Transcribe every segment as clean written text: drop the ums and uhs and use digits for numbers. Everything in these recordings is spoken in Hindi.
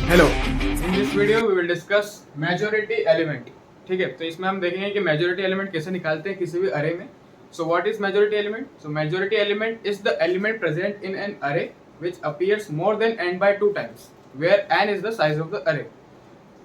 Hello, in this video we will discuss majority element. ठीक है, तो इसमें हम देखेंगे कि मेजॉरिटी एलिमेंट कैसे निकालते हैं किसी भी अरे में। So what is majority element? So majority element is the element present in an अरे which appears more than n by 2 times where n is the size of the अरे।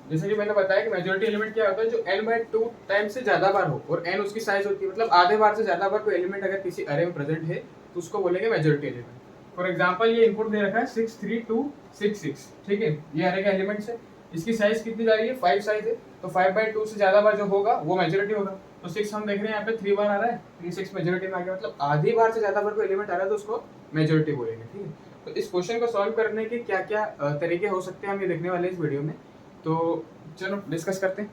जैसे कि मैंने बताया कि मेजॉरिटी एलिमेंट क्या होता है, जो n by 2 टाइम्स से ज्यादा बार हो और n उसकी साइज होती है, मतलब आधे बार से ज्यादा बार कोई एलिमेंट अगर किसी अरे में प्रेजेंट है तो उसको बोलेंगे मेजॉरिटी एलिमेंट। फॉर एग्जाम्पल ये इनपुट दे रखा है 63266। ठीक है, ये अरे का एलिमेंट्स है। इसकी साइज कितनी जा रही है? 5 साइज है, तो 5/2 से ज्यादा बार जो होगा वो मेजॉरिटी होगा। तो 6 हम देख रहे हैं यहाँ पे 3 बार आ रहा है, 3 6 मेजॉरिटी में आ गया, मतलब आधी बार से ज्यादा बार कोई एलिमेंट आ रहा है तो उसको मेजॉरिटी बोलेंगे। ठीक है, तो इस क्वेश्चन को सॉल्व करने के क्या क्या तरीके हो सकते हैं हम ये देखने वाले इस वीडियो में। तो चलो डिस्कस करते हैं।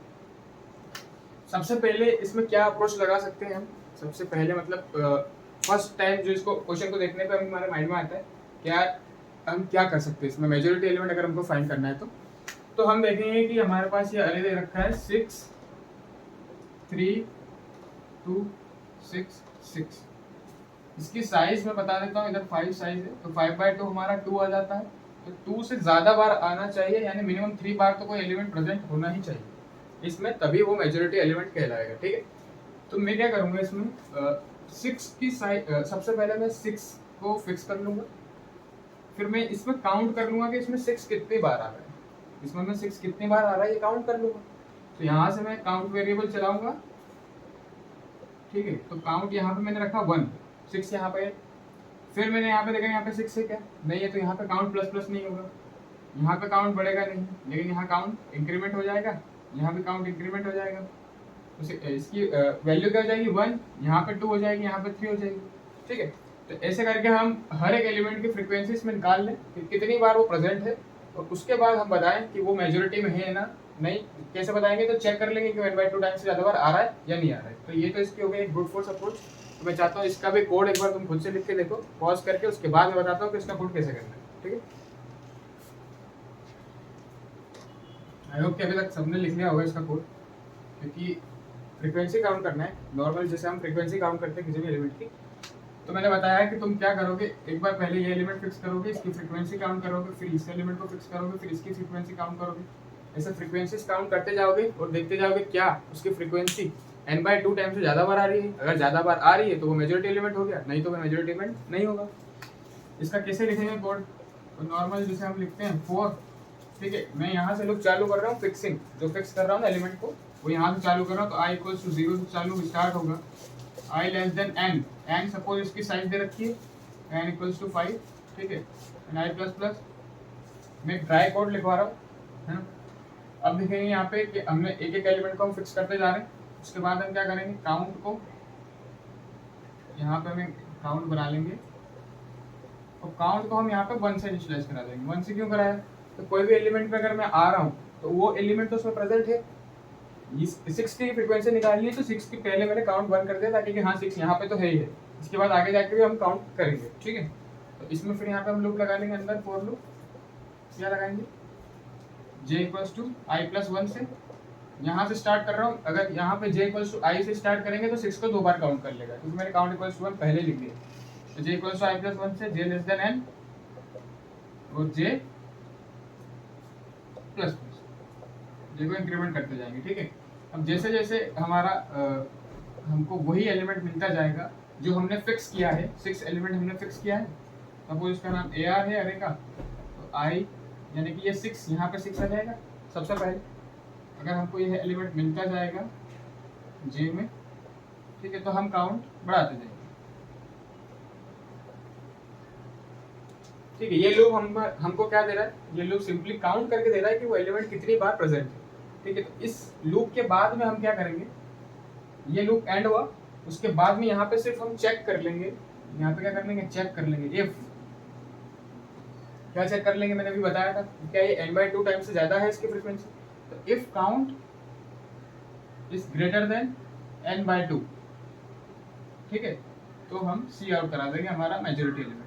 सबसे पहले इसमें क्या अप्रोच लगा सकते हैं हम? सबसे पहले मतलब फर्स्ट टाइम जो इसको क्वेश्चन को देखने पे हमारे माइंड में आता है क्या हम क्या कर सकते हैं इसमें मेजॉरिटी एलिमेंट अगर हमको फाइंड करना है तो हम देखेंगे कि हमारे पास ये अरे दे रखा है 6 3 2 6 6। इसकी साइज मैं बता देता हूँ, इधर 5 साइज है तो 5/2 हमारा 2 आ जाता है। तो 2 से ज्यादा बार आना चाहिए, यानी मिनिमम 3 बार तो कोई एलिमेंट प्रेजेंट होना ही चाहिए इसमें, तभी वो मेजॉरिटी एलिमेंट कहलाएगा। ठीक है, तो मैं क्या करूंगा इसमें 6 की साइज, सबसे पहले मैं 6 को फिक्स कर लूंगा, फिर मैं इसमें काउंट कर लूंगा कि इसमें 6 कितनी बार आ रहा है, इसमें मैं 6 कितनी बार आ रहा है ये काउंट कर लूंगा। तो यहाँ से मैं काउंट वेरिएबल चलाऊंगा। ठीक है, तो काउंट यहाँ पे मैंने रखा 1, 6 यहाँ पे है। फिर मैंने यहाँ पे देखा यहाँ पे 6 है क्या? नहीं है, तो यहाँ पे काउंट प्लस प्लस नहीं होगा, यहाँ पे काउंट बढ़ेगा नहीं, लेकिन यहाँ काउंट इंक्रीमेंट हो जाएगा, यहाँ भी काउंट इंक्रीमेंट हो जाएगा। इसकी वैल्यू क्या हो जाएगी 1, यहाँ पे 2 हो जाएगी, यहाँ पे 3 हो जाएगी। ठीक है, तो ऐसे करके हम हर एक एलिमेंट की फ्रीक्वेंसी इसमें निकाल लें कि कितनी बार वो प्रेजेंट है, और उसके बाद हम बताएं कि वो मेजोरिटी में है ना नहीं। कैसे बताएंगे? तो चेक कर लेंगे कि 1/2 टाइम्स से ज़्यादा बार आ रहा है या नहीं आ रहा है। तो ये तो इसकी हो गई एक ब्रूट फोर्स अप्रोच। तो मैं चाहता हूँ इसका भी कोड एक बार तुम खुद से लिख के देखो, पॉज करके, उसके बाद मैं बताता हूँ कि इसका कोड कैसे करना है। ठीक है, आई होप कि अभी तक सबने लिख लिया होगा इसका कोड, क्योंकि फ्रीक्वेंसी काउंट करना है नॉर्मल, जैसे हम फ्रीक्वेंसी काउंट करते हैं किसी भी एलिमेंट की। तो मैंने बताया कि तुम क्या करोगे, एक बार पहले ये एलिमेंट फिक्स करोगे, इसकी फ्रीक्वेंसी काउंट करोगे, फिर इस एलिमेंट को फिक्स करोगे, फिर इसकी फ्रीक्वेंसी काउंट करोगे। ऐसे फ्रीक्वेंसीज काउंट करते जाओगे और देखते जाओगे क्या उसकी फ्रीक्वेंसी n/2 टाइम से ज़्यादा बार आ रही है। अगर ज़्यादा बार आ रही है तो वो मेजॉरिटी एलिमेंट हो गया, नहीं तो वो मेजॉरिटी एलिमेंट नहीं होगा। इसका कैसे लिखेंगे कोड? तो नॉर्मल जैसे हम लिखते हैं 4। ठीक है, मैं यहाँ से लूप चालू कर रहा हूँ, फिक्सिंग जो फिक्स कर रहा हूँ ना एलिमेंट को, वो यहाँ से चालू कर रहा हूँ। तो i = 0 से चालू स्टार्ट होगा, i less than n, n suppose इसकी साइज दे रखी है n = 5। ठीक है, एंड i प्लस प्लस मैं ड्राई कोड लिखवा रहा हूँ, है ना। अब देखेंगे यहाँ पे कि हमने एक एक एलिमेंट को हम फिक्स करते जा रहे हैं। उसके बाद हम क्या करेंगे, काउंट को यहाँ पे हमें काउंट बना लेंगे, और काउंट को हम यहाँ पे 1 से इनिशियलाइज करा देंगे। 1 से क्यों कराया? तो कोई भी एलिमेंट पे अगर मैं आ रहा हूँ तो वो एलिमेंट तो उसमें प्रेजेंट है। 6 की फ्रीक्वेंसी निकालनी है, तो 6 की पहले मैंने काउंट 1 कर दिया, ताकि कि हाँ 6 यहाँ पे तो है ही है। इसके बाद आगे जाके भी हम काउंट करेंगे। ठीक है, तो इसमें फिर यहाँ पे हम लूप लगा लेंगे अंदर, फॉर लूप क्या लगाएंगे, j = i + 1 से यहाँ से स्टार्ट कर रहा हूँ। अगर यहाँ पे j = i से स्टार्ट करेंगे तो 6 को 2 बार काउंट कर लेगा, क्योंकि मैंने काउंट = 1 पहले लिख दिया। तो j = i + 1 से j लेस देन n और j प्लस प्लस, j को इंक्रीमेंट करते जाएंगे। ठीक है, अब जैसे जैसे हमारा हमको वही एलिमेंट मिलता जाएगा जो हमने फिक्स किया है, 6 एलिमेंट हमने फिक्स किया है। सपोज इसका नाम AR है अरे का, तो i यानी कि ये 6 यहाँ पे 6 आ जाएगा सबसे पहले, अगर हमको ये एलिमेंट मिलता जाएगा j में। ठीक है, तो हम काउंट बढ़ाते जाएंगे। ठीक है, ये लूप हमको क्या दे रहा है, ये लूप सिंपली काउंट करके दे रहा है कि वो एलिमेंट कितनी बार प्रेजेंट है। ठीक है, तो इस लूप के बाद में हम क्या करेंगे, ये लूप एंड हुआ, उसके बाद में यहाँ पे सिर्फ हम चेक कर लेंगे, यहाँ पे क्या कर लेंगे, चेक कर लेंगे इफ, क्या चेक कर लेंगे, मैंने अभी बताया था क्या ये n/2 टाइम से ज्यादा है इसकी फ्रीक्वेंसी। तो if count is greater than n/2, ठीक है, तो हम सी आउट करा देंगे हमारा मेजॉरिटी एलिमेंट।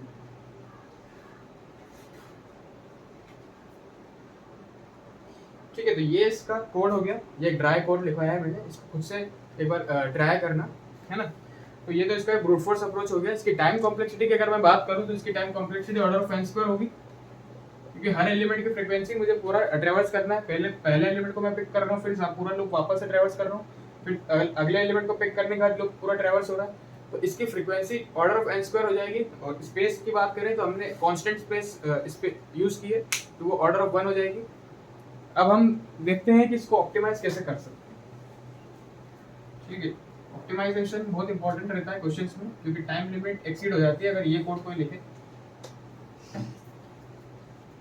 ठीक है, तो ये इसका कोड हो गया, ये ड्राई कोड लिखवाया है मैंने, इसको खुद से एक बार ट्राई करना, है ना। तो ये तो इसका ब्रूट फोर्स अप्रोच हो गया। इसकी टाइम कॉम्प्लेक्सिटी की अगर मैं बात करूं तो इसकी time complexity order of n² होगी, क्योंकि हर एलिमेंट की फ्रीक्वेंसी मुझे पूरा ट्रेवर्स करना है। पहले एलिमेंट को मैं पिक कर रहा हूँ, फिर पूरा लूप वापस से ट्रेवर्स कर रहा हूँ, फिर अगले एलिमेंट को पिक करने के बाद लूप पूरा ट्रेवर्स हो रहा है। तो इसकी frequency order of n square हो जाएगी। और स्पेस की बात करें तो हमने कांस्टेंट स्पेस यूज की है, तो वो ऑर्डर ऑफ 1 हो जाएगी। अब हम देखते हैं कि इसको ऑप्टिमाइज कैसे कर सकते हैं। ठीक है, ऑप्टिमाइजेशन बहुत इंपॉर्टेंट रहता है क्वेश्चंस में, क्योंकि टाइम लिमिट एक्सीड हो जाती है अगर ये कोड कोई लिखे।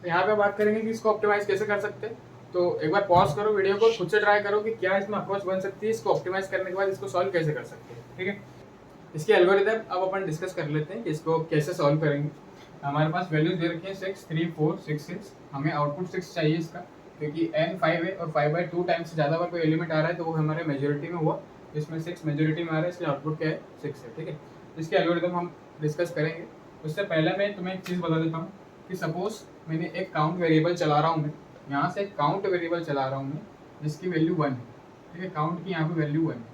तो यहाँ पे बात करेंगे कि इसको ऑप्टिमाइज कैसे कर सकते हैं। तो एक बार पॉज करो वीडियो को, खुद से ट्राई करो कि क्या इसमें अप्रोच बन सकती है, इसको ऑप्टिमाइज करने के बाद इसको सॉल्व कैसे कर सकते हैं। ठीक है, इसके एल्गोरिथम अब अपन डिस्कस कर लेते हैं कि इसको कैसे सॉल्व करेंगे। हमारे पास वैल्यूज दे रखी है 6, 3, 4, 6, 6। हमें आउटपुट 6 चाहिए इसका, क्योंकि n 5 है और 5/2 टाइम्स से ज़्यादा बार कोई एलिमेंट आ रहा है तो वो हमारे मेजोरिटी में हुआ। इसमें 6 मेजोरिटी में आ रहा है, इसलिए आउटपुट क्या है 6 है। ठीक है, इसके एल्गोरिथम हम डिस्कस करेंगे। उससे पहले मैं तुम्हें एक चीज़ बता देता हूँ कि सपोज मैंने एक काउंट वेरिएबल चला रहा हूँ, मैं यहाँ से एक काउंट वेरिएबल चला रहा हूँ मैं, जिसकी वैल्यू 1 है। ठीक है, काउंट की यहाँ पे वैल्यू 1 है।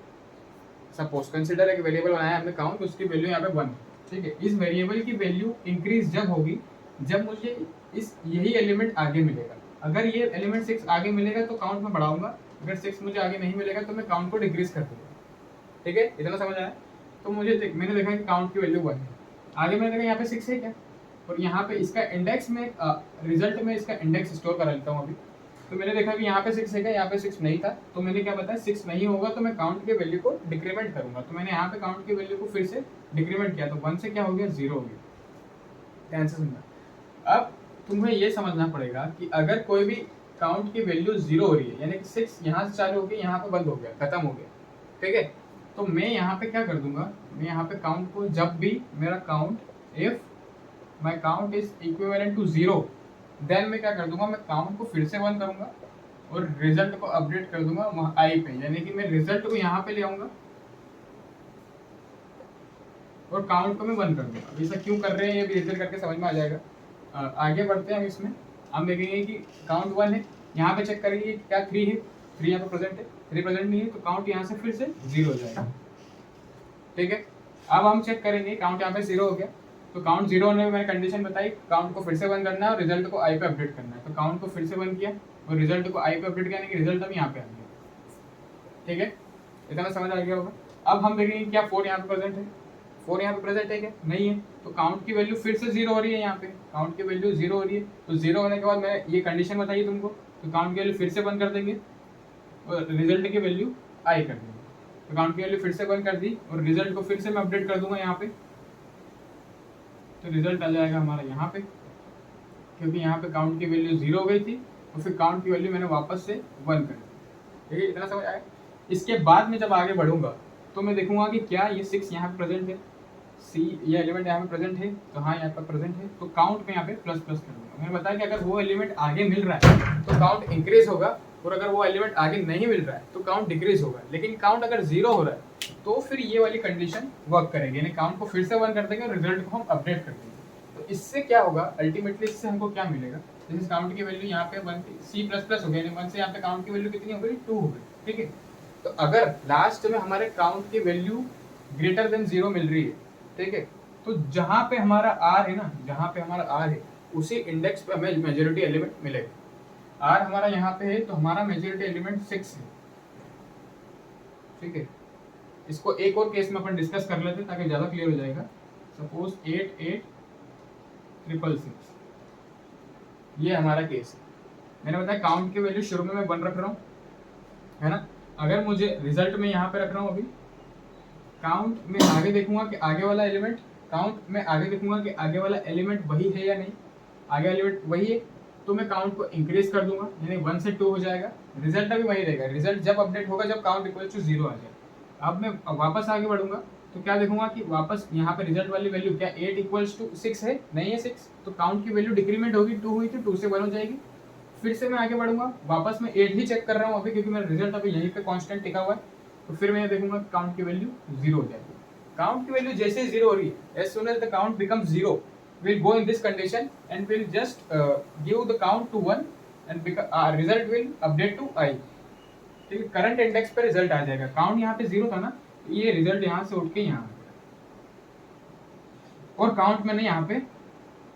सपोज कंसिडर एक वेरिएबल बनाया हमने काउंट, उसकी वैल्यू यहाँ पे 1 है। ठीक है, इस वेरिएबल की वैल्यू इंक्रीज जब होगी जब मुझे यही एलिमेंट आगे मिलेगा। अगर ये एलिमेंट 6 आगे मिलेगा तो काउंट में बढ़ाऊंगा, अगर 6 मुझे आगे नहीं मिलेगा तो मैं काउंट को डिक्रीज कर दूंगा। ठीक है, इतना समझ आया। तो मैंने देखा कि काउंट की वैल्यू 1 है, आगे मैंने देखा यहाँ पे 6 है क्या, और यहाँ पे इसका इंडेक्स में रिजल्ट में इसका इंडेक्स स्टोर कर लेता हूँ अभी। तो मैंने देखा कि यहाँ पे 6 है क्या, यहाँ पे 6 नहीं था, तो मैंने क्या बताया 6 नहीं होगा तो मैं काउंट के वैल्यू को डिक्रीमेंट करूंगा। तो मैंने यहाँ पे काउंट की वैल्यू को फिर से डिक्रीमेंट किया, तो 1 से क्या हो गया 0 हो गया। ध्यान से सुनना। अब तुम्हें ये समझना पड़ेगा कि अगर कोई भी काउंट की वैल्यू 0 हो रही है, यानी कि 6 यहाँ से चालू हो गया, यहाँ पे बंद हो गया, खत्म हो गया। ठीक है, तो मैं यहाँ पे क्या कर दूंगा, मैं यहाँ पे काउंट को जब भी मेरा count if my count is equivalent to 0, then मैं क्या कर दूंगा, मैं काउंट को फिर से 1 करूंगा और रिजल्ट को अपडेट कर दूंगा वहाँ आई पे, यानी कि मैं रिजल्ट को यहाँ पे ले आऊंगा और काउंट को मैं 1 कर दूंगा। ऐसा क्यों कर रहे हैं ये भी धीरे करके समझ में आ जाएगा। आगे बढ़ते हैं हम इसमें। हम देखेंगे कि काउंट 1 है, यहाँ पे चेक करेंगे क्या 3 है, 3 यहाँ पे प्रेजेंट है, 3 प्रेजेंट नहीं है तो काउंट यहाँ से फिर से 0 हो जाएगा। ठीक है, अब हम चेक करेंगे काउंट यहाँ पे 0 हो गया, तो काउंट 0 होने में मैंने कंडीशन बताई, काउंट को फिर से 1 करना है और रिजल्ट को आई पे अपडेट करना है। तो काउंट को फिर से 1 किया और रिजल्ट को आई पे अपडेट किया, यानी कि रिजल्ट हम यहाँ पे आ गया। ठीक है, इतना समझ आ गया होगा। अब हम देखेंगे क्या 4 यहाँ पे प्रेजेंट है, 4 यहाँ पे प्रेजेंट है क्या, नहीं है, तो काउंट की वैल्यू फिर से 0 हो रही है। यहाँ पे काउंट की वैल्यू 0 हो रही है, तो 0 होने के बाद मैं ये कंडीशन बताइए तुमको, तो काउंट की वैल्यू फिर से 1 कर देंगे और रिजल्ट की वैल्यू आई कर देंगे। तो काउंट की वैल्यू फिर से 1 कर दी और रिजल्ट को फिर से मैं अपडेट कर दूंगा यहाँ पे, तो रिजल्ट आ जाएगा हमारा यहाँ पे, क्योंकि यहाँ पे काउंट की वैल्यू 0 हो गई थी और फिर काउंट की वैल्यू मैंने वापस से 1 कर दी। ठीक है, इतना समझ आया। इसके बाद में जब आगे बढ़ूंगा तो मैं देखूंगा कि क्या ये 6 यहाँ पे प्रेजेंट है, सी ये एलिमेंट यहाँ पे प्रेजेंट है, तो हाँ यहाँ पे प्रेजेंट है, तो काउंट में यहाँ पे प्लस प्लस कर दूंगा। मैंने बताया कि अगर वो एलिमेंट आगे मिल रहा है तो काउंट इंक्रीज होगा, और अगर वो एलिमेंट आगे नहीं मिल रहा है तो काउंट डिक्रीज होगा। लेकिन काउंट अगर 0 हो रहा है तो फिर ये वाली कंडीशन वर्क करेगी, यानी काउंट को फिर से 1 कर देंगे और रिजल्ट को हम अपडेट कर देंगे। तो इससे क्या होगा, अल्टीमेटली इससे हमको क्या मिलेगा, जैसे काउंट की वैल्यू यहाँ पे 1 सी प्लस प्लस हो गया, 1 से यहाँ पे काउंट की वैल्यू कितनी हो गई 2 हो गई। ठीक है, तो अगर लास्ट में हमारे काउंट की वैल्यू ग्रेटर देन 0 मिल रही है, ठीक है, तो जहां पे हमारा आर है ना, जहां पे हमारा आर है उसी इंडेक्स पे हमें मेजॉरिटी एलिमेंट मिलेगा। आर हमारा यहाँ पे है तो हमारा मेजॉरिटी एलिमेंट 6 है। ठीक है, इसको एक और केस में अपन डिस्कस कर लेते हैं ताकि ज्यादा क्लियर हो जाएगा। सपोज 8 8 6 6, ये हमारा केस है। मैंने बताया काउंट की वैल्यू शुरू में मैं 1 रख रहा हूँ, है ना। अगर मुझे रिजल्ट में यहाँ पे रख रहा हूँ, अभी काउंट में आगे देखूंगा कि आगे वाला एलिमेंट, काउंट में आगे देखूंगा कि आगे वाला एलिमेंट वही है या नहीं, आगे एलिमेंट वही है तो मैं काउंट को इंक्रीज कर दूंगा, यानी 1 से 2 हो जाएगा। रिजल्ट अभी वही रहेगा, रिजल्ट जब अपडेट होगा जब काउंट इक्वल टू 0 आ जाए। अब मैं वापस आगे बढ़ूंगा तो क्या देखूंगा कि वापस यहाँ पे रिजल्ट वाली वैल्यू क्या 8 इक्वल्स टू 6 है, नहीं है 6, तो काउंट की वैल्यू डिक्रीमेंट होगी, 2 हुई थी 2 से 1 हो जाएगी। फिर से मैं आगे बढ़ूंगा, वापस मैं 8 ही चेक कर रहा हूँ अभी क्योंकि मेरा रिजल्ट अभी यहीं पे कांस्टेंट टिका हुआ है, तो फिर मैं देखूंगा काउंट की वैल्यू 0 हो जाएगी। काउंट की वैल्यू जैसे ही 0 हो रही है, as soon as the count becomes 0, we'll go in this condition and we'll just give the count to 1 and result will update to I। ठीक है, करंट इंडेक्स पे रिजल्ट आ जाएगा। काउंट यहाँ पे 0 था ना, ये रिजल्ट यहाँ से उठ के यहाँ आ गया और काउंट मैंने यहाँ पे 1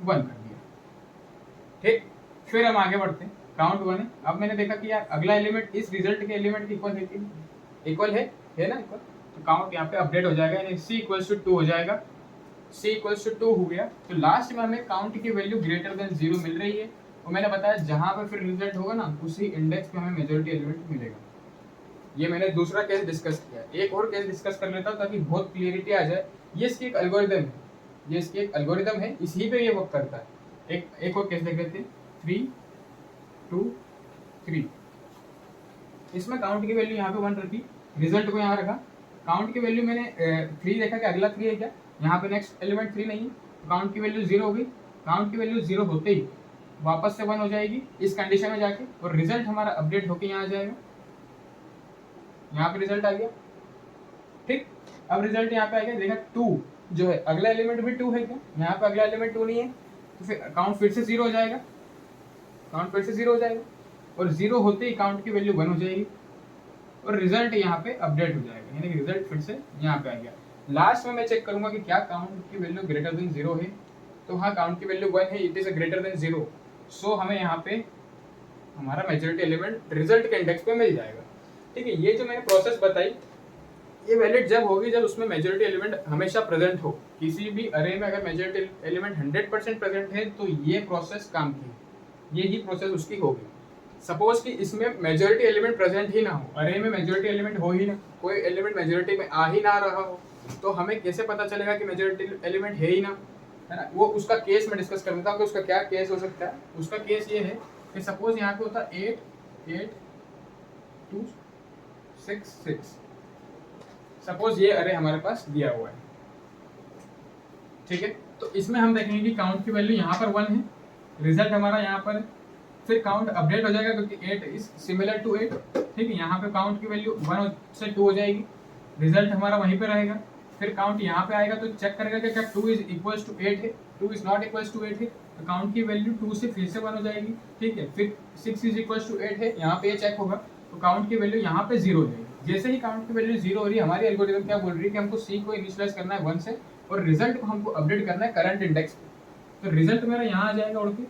कर दिया। ठीक, फिर हम आगे बढ़ते हैं, काउंट 1 है। अब मैंने देखा कि यार अगला एलिमेंट इस रिजल्ट के एलिमेंट के इक्वल है कि इक्वल है ना इक्वल, तो काउंट यहाँ पे अपडेट हो जाएगा, यानी c इक्वल्स टू 2 हो जाएगा। c इक्वल्स टू 2 हो गया, तो लास्ट में हमें काउंट की वैल्यू ग्रेटर देन 0 मिल रही है, और मैंने बताया जहाँ पर फिर रिजल्ट होगा ना उसी इंडेक्स पे हमें मेजॉरिटी एलिमेंट मिलेगा। ये मैंने दूसरा केस डिस्कस किया, एक और केस डिस्कस कर लेता हूँ ताकि बहुत क्लियरिटी आ जाए। ये इसकी एक एल्गोरिदम है, ये इसकी एक एल्गोरिदम है, इसी पे ये वर्क करता है। एक और केस देख लेते हैं, 3 2 3। इसमें काउंट की वैल्यू यहाँ पे 1 रखी, रिजल्ट को यहाँ रखा। काउंट की वैल्यू मैंने 3 देखा कि अगला 3 है क्या, यहाँ पे नेक्स्ट एलिमेंट 3 नहीं है, तो काउंट की वैल्यू 0 हो गई। काउंट की वैल्यू 0 होते ही वापस से 1 हो जाएगी इस कंडीशन में जाके, और रिजल्ट हमारा अपडेट होके यहाँ आ जाएगा। यहाँ पे रिजल्ट आ गया, ठीक। अब रिजल्ट यहाँ पे आ गया, देखा 2 जो है, अगला एलिमेंट भी 2 है क्या, यहाँ पे अगला एलिमेंट 2 नहीं है, तो फिर काउंट फिर से 0 हो जाएगा, काउंट फिर से 0 हो जाएगा, और 0 होते ही काउंट की वैल्यू 1 हो जाएगी, और रिजल्ट यहाँ पे अपडेट हो जाएगा, यानी कि रिजल्ट फिर से यहाँ पे आ गया। लास्ट में मैं चेक करूंगा कि क्या काउंट की वैल्यू ग्रेटर देन 0 है, तो हाँ काउंट की वैल्यू 1 है, इट इज ग्रेटर देन 0, सो हमें यहाँ पे हमारा मेजॉरिटी एलिमेंट रिजल्ट के इंडेक्स पे मिल जाएगा, ठीक है। ये जो मैंने प्रोसेस बताई ये वैलिड जब होगी जब उसमें मेजॉरिटी एलिमेंट हमेशा प्रेजेंट हो। किसी भी अरे में अगर मेजॉरिटी एलिमेंट 100% प्रेजेंट है तो ये प्रोसेस काम की, ये ही प्रोसेस उसकी होगी। सपोज कि इसमें मेजॉरिटी एलिमेंट प्रेजेंट ही ना हो, अरे में मेजॉरिटी एलिमेंट हो ही ना, कोई एलिमेंट मेजॉरिटी में आ ही ना रहा हो, तो हमें कैसे पता चलेगा कि मेजॉरिटी एलिमेंट है ही ना, है ना। वो उसका केस मैं डिस्कस कर देता हूँ कि उसका क्या केस हो सकता है। उसका केस ये है कि सपोज यहाँ पे होता 8 8 2 6 6, सपोज ये अरे हमारे पास दिया हुआ है, ठीक है। तो इसमें हम देखेंगे कि काउंट की वैल्यू यहाँ पर 1 है, रिजल्ट हमारा यहाँ पर है, फिर काउंट अपडेट हो जाएगा क्योंकि 8 इज सिमिलर टू 8, ठीक है। यहाँ पे काउंट की वैल्यू 1 से 2 हो जाएगी, रिजल्ट हमारा वहीं पे रहेगा। फिर काउंट यहाँ पे आएगा तो चेक करेगा कि क्या 2 इज इक्वल्स टू 8 है, 2 इज नॉट इक्वल्स टू 8 है, तो काउंट की वैल्यू 2 से फिर से 1 हो जाएगी, ठीक है। फिर 6 इज इक्वल्स टू 8 है, यहाँ पे ये चेक होगा, तो काउंट की वैल्यू यहाँ पे 0 हो जाएगी। जैसे ही काउंट की वैल्यू 0 हो रही है, हमारी एल्गोरिथम क्या बोल रही है कि हमको सी को इनिशियलाइज करना है 1 से, और रिजल्ट को हमको अपडेट करना है करंट इंडेक्स पे। तो रिजल्ट मेरा यहाँ आ जाएगा उड़ के,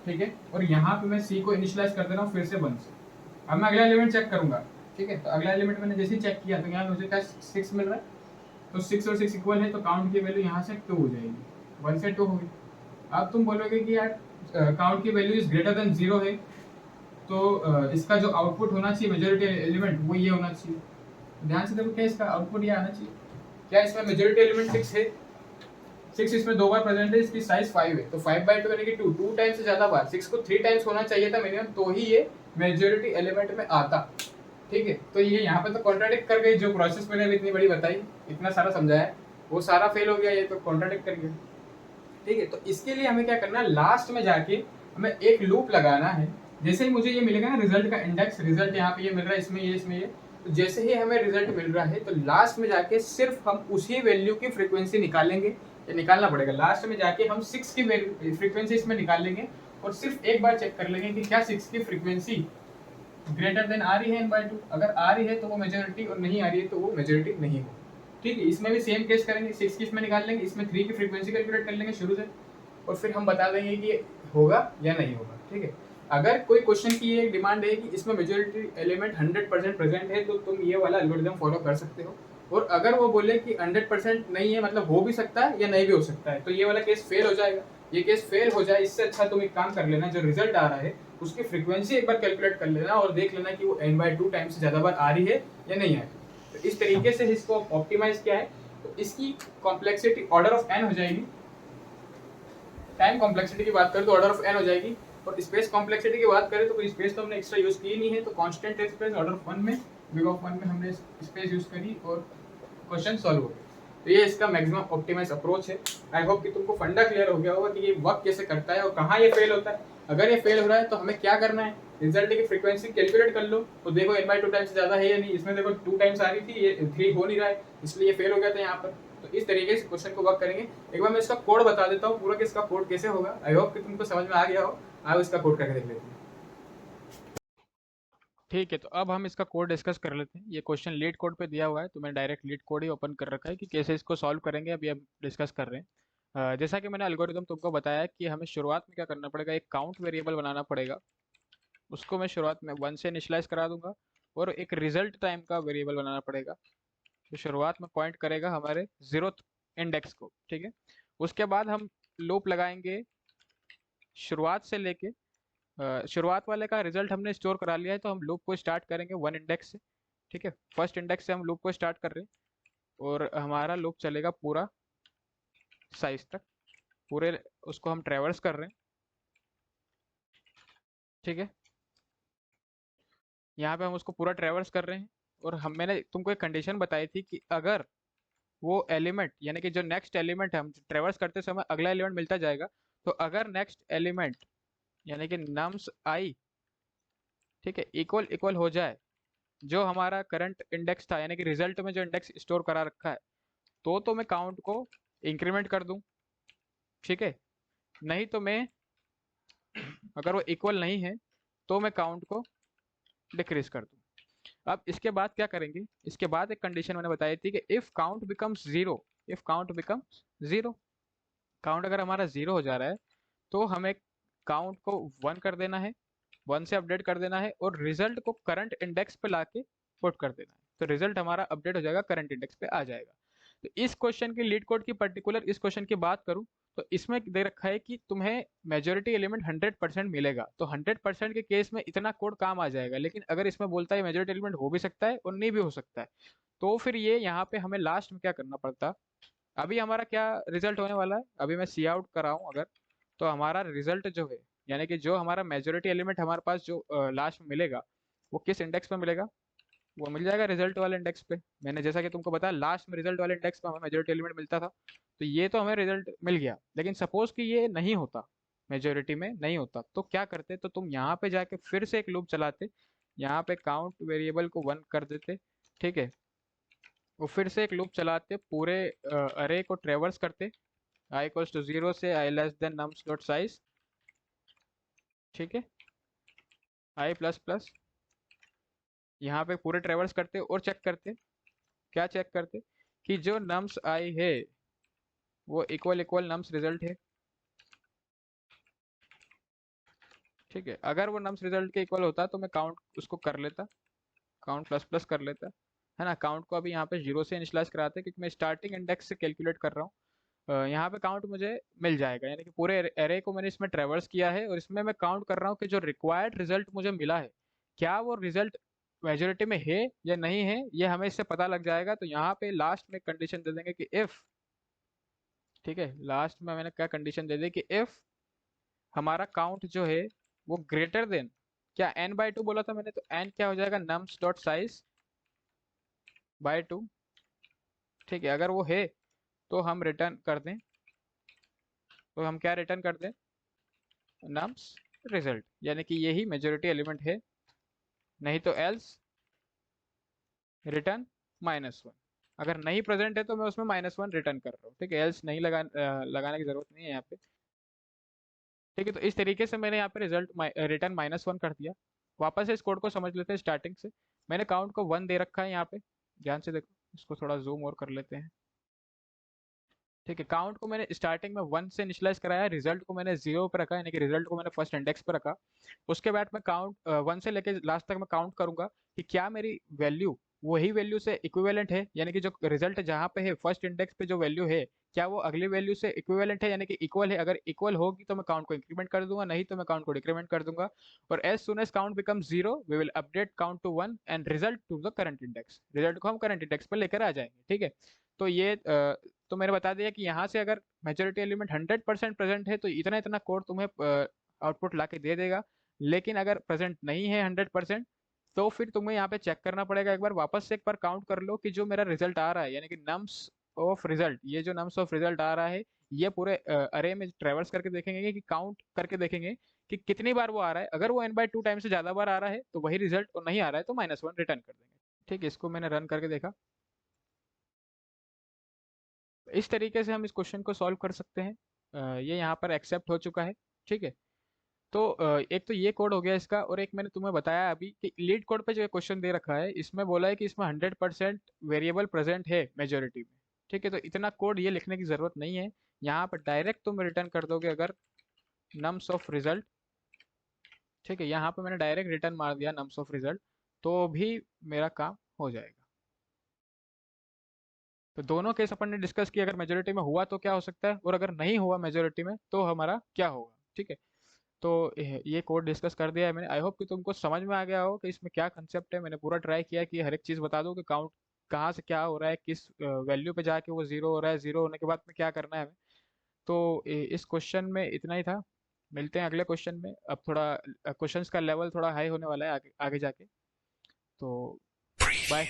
ठीक है, और यहाँ पे मैं सी को इनिशियलाइज कर दे रहा हूँ फिर से 1 से। अब मैं अगला एलिमेंट चेक करूंगा, ठीक है। तो अगला एलिमेंट मैंने जैसे ही चेक किया तो यहाँ मुझे क्या 6 मिल रहा है, तो 6 और 6 इक्वल है, तो काउंट की वैल्यू यहाँ से 2 हो जाएगी, 1 से 2 होगी। अब तुम बोलोगे कि यार काउंट की वैल्यू इज ग्रेटर देन 0 है, तो इसका जो आउटपुट होना चाहिए मेजॉरिटी एलिमेंट वो ये होना चाहिए। ध्यान से देखो, क्या इसका आउटपुट ये आना चाहिए, क्या इसमें मेजॉरिटी एलिमेंट 6 है, 6 इसमें 2 बार प्रेजेंट है, इसकी साइज 5 है, तो 5/2 यानी कि 2 टाइम्स से ज्यादा बार, 6 को 3 टाइम्स होना चाहिए था मिनिमम, तो ही ये मेजॉरिटी एलिमेंट में आता, ठीक है। तो ये यहाँ पे तो कॉन्ट्राडिक्ट कर गई, जो प्रोसेस मैंने इतनी बड़ी बताई, इतना सारा समझाया, वो सारा फेल हो गया, ये तो कॉन्ट्राडिक्ट कर गया, ठीक है। तो इसके लिए हमें क्या करना है, लास्ट में जाके हमें एक लूप लगाना है। जैसे ही मुझे ये मिलेगा ना रिजल्ट का इंडेक्स, रिजल्ट यहाँ पे ये मिल रहा है, इसमें ये, तो जैसे ही हमें रिजल्ट मिल रहा है तो लास्ट में जाके सिर्फ हम उसी वैल्यू की फ्रीक्वेंसी निकालेंगे, ये निकालना पड़ेगा। लास्ट में जाके हम 6 की फ्रीक्वेंसी इसमें निकाल लेंगे, और सिर्फ एक बार चेक कर लेंगे कि क्या 6 की फ्रीक्वेंसी ग्रेटर देन आ रही है n/2। अगर आ रही है तो वो मेजॉरिटी, और नहीं आ रही है तो वो मेजॉरिटी नहीं हो, ठीक है। इसमें भी सेम केस करेंगे, 6 की इसमें निकाल लेंगे, इसमें 3 की फ्रीक्वेंसी कैलकुलेट कर लेंगे शुरू से, और फिर हम बता देंगे कि होगा या नहीं होगा, ठीक है। अगर कोई क्वेश्चन की ये डिमांड है कि इसमें मेजॉरिटी एलिमेंट 100% प्रेजेंट है, तो तुम ये वाला एल्गोरिथम फॉलो कर सकते हो। और अगर वो बोले कि 100% नहीं है, मतलब हो भी सकता है या नहीं भी हो सकता है, तो ये वाला केस फेल हो जाएगा। ये केस फेल हो जाए, इससे अच्छा तुम एक काम कर लेना, जो रिजल्ट आ रहा है उसकी फ्रीक्वेंसी एक बार कैलकुलेट कर लेना, और देख लेना कि वो n/2 टाइम्स से ज़्यादा बार आ रही है या नहीं आ रही। तो इस तरीके से इसको ऑप्टिमाइज किया है, तो इसकी कॉम्प्लेक्सिटी ऑर्डर ऑफ n हो जाएगी। टाइम कॉम्प्लेक्सिटी की बात करें तो ऑर्डर ऑफ n हो जाएगी, और स्पेस कॉम्प्लेक्सिटी की बात करें तो कोई स्पेस तो हमने एक्स्ट्रा यूज की नहीं है, तो कांस्टेंट स्पेस ऑर्डर ऑफ 1 में, बिग ऑफ 1 में हमने स्पेस यूज करी और क्वेश्चन सॉल्व हो गया। तो ये इसका मैक्सिमम ऑप्टिमाइज अप्रोच है। आई होप कि तुमको फंडा क्लियर हो गया होगा कि ये वर्क कैसे करता है और कहाँ ये फेल होता है। अगर ये फेल हो रहा है तो हमें क्या करना है, रिजल्ट की फ्रीक्वेंसी कैलकुलेट कर लो, तो देखो n/2 टाइम्स ज़्यादा है या नहीं। इसमें देखो 2 टाइम्स आ रही थी, ये 3 हो नहीं रहा है, इसलिए ये फेल हो गया था यहाँ पर। तो इस तरीके से क्वेश्चन को वर्क करेंगे। एक बार मैं इसका कोड बता देता हूँ पूरा कि इसका कोड कैसे होगा। आई होप कि तुमको समझ में आ गया हो। आओ इसका कोड करके देख लेते हैं। ठीक है, तो अब हम इसका कोड डिस्कस कर लेते हैं। ये क्वेश्चन लीड कोड पे दिया हुआ है, तो मैं डायरेक्ट लीड कोड ही ओपन कर रखा है कि कैसे इसको सॉल्व करेंगे, अभी हम डिस्कस कर रहे हैं। जैसा कि मैंने एल्गोरिदम तुमको बताया कि हमें शुरुआत में क्या करना पड़ेगा, एक काउंट वेरिएबल बनाना पड़ेगा। उसको मैं शुरुआत में 1 से इनिशियलाइज करा दूंगा, और एक रिजल्ट टाइम का वेरिएबल बनाना पड़ेगा जो शुरुआत में पॉइंट करेगा हमारे 0th इंडेक्स को। ठीक है, उसके बाद हम लूप लगाएंगे शुरुआत से लेके शुरुआत वाले का रिजल्ट हमने स्टोर करा लिया है, तो हम लूप को स्टार्ट करेंगे 1 इंडेक्स से। ठीक है, फर्स्ट इंडेक्स से हम लूप को स्टार्ट कर रहे हैं, और हमारा लूप चलेगा पूरा साइज तक, पूरे उसको हम ट्रेवर्स कर रहे हैं। ठीक है, यहाँ पे हम उसको पूरा ट्रेवर्स कर रहे हैं, और मैंने तुमको एक कंडीशन बताई थी कि अगर वो एलिमेंट, यानी कि जो नेक्स्ट एलिमेंट है, हम ट्रेवर्स करते समय अगला एलिमेंट मिलता जाएगा, तो अगर नेक्स्ट एलिमेंट यानी कि नम्स आई, ठीक है, इक्वल इक्वल हो जाए जो हमारा करंट इंडेक्स था, यानी कि रिजल्ट में जो इंडेक्स स्टोर करा रखा है, तो मैं काउंट को इंक्रीमेंट कर दूं। ठीक है, नहीं तो मैं, अगर वो इक्वल नहीं है तो मैं काउंट को डिक्रीज कर दूं। अब इसके बाद क्या करेंगे, इसके बाद एक कंडीशन मैंने बताई थी कि if count becomes zero, if count becomes zero, count अगर हमारा जीरो हो जा रहा है तो हमें काउंट को 1 कर देना है, 1 से अपडेट कर देना है, और रिजल्ट को करंट इंडेक्स पे लाके पुट कर देना है, तो रिजल्ट हमारा अपडेट हो जाएगा, करंट इंडेक्स पे आ जाएगा। तो इस क्वेश्चन की लीड कोड की पर्टिकुलर इस क्वेश्चन की बात करूं, तो इसमें दे रखा है कि तुम्हें मेजोरिटी एलिमेंट 100% मिलेगा, तो 100% के केस में इतना कोड काम आ जाएगा। लेकिन अगर इसमें बोलता है मेजोरिटी एलिमेंट हो भी सकता है और नहीं भी हो सकता है, तो फिर ये यहाँ पे हमें लास्ट में क्या करना पड़ता। अभी हमारा क्या रिजल्ट होने वाला है, अभी मैं सी आउट कराऊं अगर, तो हमारा रिजल्ट जो है, यानी कि जो हमारा मेजोरिटी एलिमेंट हमारे पास जो लास्ट में मिलेगा, वो किस इंडेक्स पे मिलेगा, वो मिल जाएगा रिजल्ट वाले इंडेक्स पे। मैंने जैसा कि तुमको बताया लास्ट में रिजल्ट वाले इंडेक्स पे हमें मेजोरिटी एलिमेंट मिलता था, तो ये तो हमें रिजल्ट मिल गया। लेकिन सपोज कि ये नहीं होता, मेजोरिटी में नहीं होता, तो क्या करते, तो तुम यहाँ पे जाके फिर से एक लूप चलाते, यहाँ पे काउंट वेरिएबल को 1 कर देते। ठीक है, वो फिर से एक लूप चलाते, पूरे अरे को ट्रेवर्स करते, आई इक्वल्स टू 0 से आई less than nums dot size. ठीक है, आई प्लस प्लस, यहाँ पे पूरे ट्रेवर्स करते और चेक करते, क्या चेक करते, कि जो नम्स आई है वो इक्वल इक्वल नम्स रिजल्ट है। ठीक है, अगर वो नम्स रिजल्ट के इक्वल होता तो मैं काउंट उसको कर लेता, काउंट प्लस प्लस कर लेता, है ना। काउंट को अभी यहाँ पे 0 से इनिशियलाइज कराते, क्योंकि मैं स्टार्टिंग इंडेक्स से कैलकुलेट कर रहा हूँ। यहाँ पे काउंट मुझे मिल जाएगा, यानी कि पूरे एरे को मैंने इसमें ट्रेवर्स किया है, और इसमें मैं काउंट कर रहा हूँ कि जो रिक्वायर्ड रिजल्ट मुझे मिला है, क्या वो रिजल्ट मेजोरिटी में है या नहीं है, ये हमें इससे पता लग जाएगा। तो यहाँ पे लास्ट में कंडीशन दे देंगे कि इफ, ठीक है, लास्ट में मैंने क्या कंडीशन दे दी कि इफ हमारा काउंट जो है वो ग्रेटर देन, क्या n/2 बोला था मैंने, तो n क्या हो जाएगा, नम्स डॉट साइज बाय 2। ठीक है, अगर वो है तो हम रिटर्न कर दें, तो हम क्या रिटर्न कर दें, नम्स रिजल्ट, यानी कि यही मेजोरिटी एलिमेंट है। नहीं तो एल्स रिटर्न -1। अगर नहीं प्रेजेंट है तो मैं उसमें -1 रिटर्न कर रहा हूँ। ठीक है, एल्स नहीं लगाने की जरूरत नहीं है यहाँ पे। ठीक है, तो इस तरीके से मैंने यहाँ पे रिजल्ट रिटर्न -1 कर दिया। वापस से इस कोड को समझ लेते हैं स्टार्टिंग से। मैंने काउंट को 1 दे रखा है यहाँ पे, ध्यान से देखो, इसको थोड़ा जूम और कर लेते हैं। ठीक है, काउंट को मैंने स्टार्टिंग में 1 से इनिशियलाइज कराया, रिजल्ट को मैंने 0 पे रखा, यानी कि रिजल्ट को मैंने फर्स्ट इंडेक्स पे रखा। उसके बाद मैं काउंट 1 से लेके लास्ट तक मैं काउंट करूंगा कि क्या मेरी वैल्यू वही वैल्यू से इक्विवेलेंट है, यानी कि जो रिजल्ट जहाँ पे है फर्स्ट इंडेक्स पे जो वैल्यू है, क्या वो अगली वैल्यू से इक्विवेलेंट है, यानी कि इक्वल है। अगर इक्वल होगी तो मैं काउंट को इंक्रीमेंट कर दूंगा, नहीं तो मैं काउंट को डिक्रीमेंट कर दूंगा। और as soon as count become 0 we will update count to 1 and result to the current index, result को हम करंट इंडेक्स पर लेकर आ जाएंगे। ठीक है, तो ये तो मैंने बता दिया कि यहाँ से अगर मेजोरिटी एलिमेंट 100% प्रेजेंट है तो इतना इतना कोड तुम्हें आउटपुट ला के दे देगा। लेकिन अगर प्रेजेंट नहीं है 100%, तो फिर तुम्हें यहाँ पे चेक करना पड़ेगा, एक बार वापस से एक बार काउंट कर लो कि जो मेरा रिजल्ट आ रहा है, यानी कि नम्स ऑफ रिजल्ट, ये जो नम्स ऑफ रिजल्ट आ रहा है, ये पूरे अरे में ट्रेवर्स करके देखेंगे, कि काउंट करके देखेंगे कि कितनी बार वो आ रहा है। अगर वो n/2 टाइम से ज्यादा बार आ रहा है तो वही रिजल्ट, और नहीं आ रहा है तो -1 रिटर्न कर देंगे। ठीक है, इसको मैंने रन करके देखा। इस तरीके से हम इस क्वेश्चन को सॉल्व कर सकते हैं। ये यहाँ पर एक्सेप्ट हो चुका है। ठीक है, तो एक तो ये कोड हो गया इसका, और एक मैंने तुम्हें बताया अभी कि लीड कोड पे जो क्वेश्चन दे रखा है, इसमें बोला है कि इसमें 100% वेरिएबल प्रेजेंट है मेजोरिटी में। ठीक है, तो इतना कोड ये लिखने की जरूरत नहीं है, यहाँ पर डायरेक्ट तुम रिटर्न कर दोगे अगर नम्स ऑफ रिजल्ट, ठीक है, यहाँ पे मैंने डायरेक्ट रिटर्न मार दिया नम्स ऑफ रिजल्ट, तो भी मेरा काम हो जाएगा। तो दोनों केस अपन ने डिस्कस किया, अगर मेजोरिटी में हुआ तो क्या हो सकता है, और अगर नहीं हुआ मेजोरिटी में तो हमारा क्या होगा, ठीक है। तो ये कोड डिस्कस कर दिया है मैंने। आई होप कि तुमको समझ में आ गया हो कि इसमें क्या कंसेप्ट है। मैंने पूरा ट्राई किया कि हर एक चीज़ बता दूं कि काउंट कहाँ से क्या हो रहा है, किस वैल्यू पे जाके वो जीरो हो रहा है, जीरो होने के बाद में क्या करना है हमें। तो इस क्वेश्चन में इतना ही था। मिलते हैं अगले क्वेश्चन में। अब थोड़ा क्वेश्चंस का लेवल थोड़ा हाई होने वाला है आगे आगे जाके। तो बाय।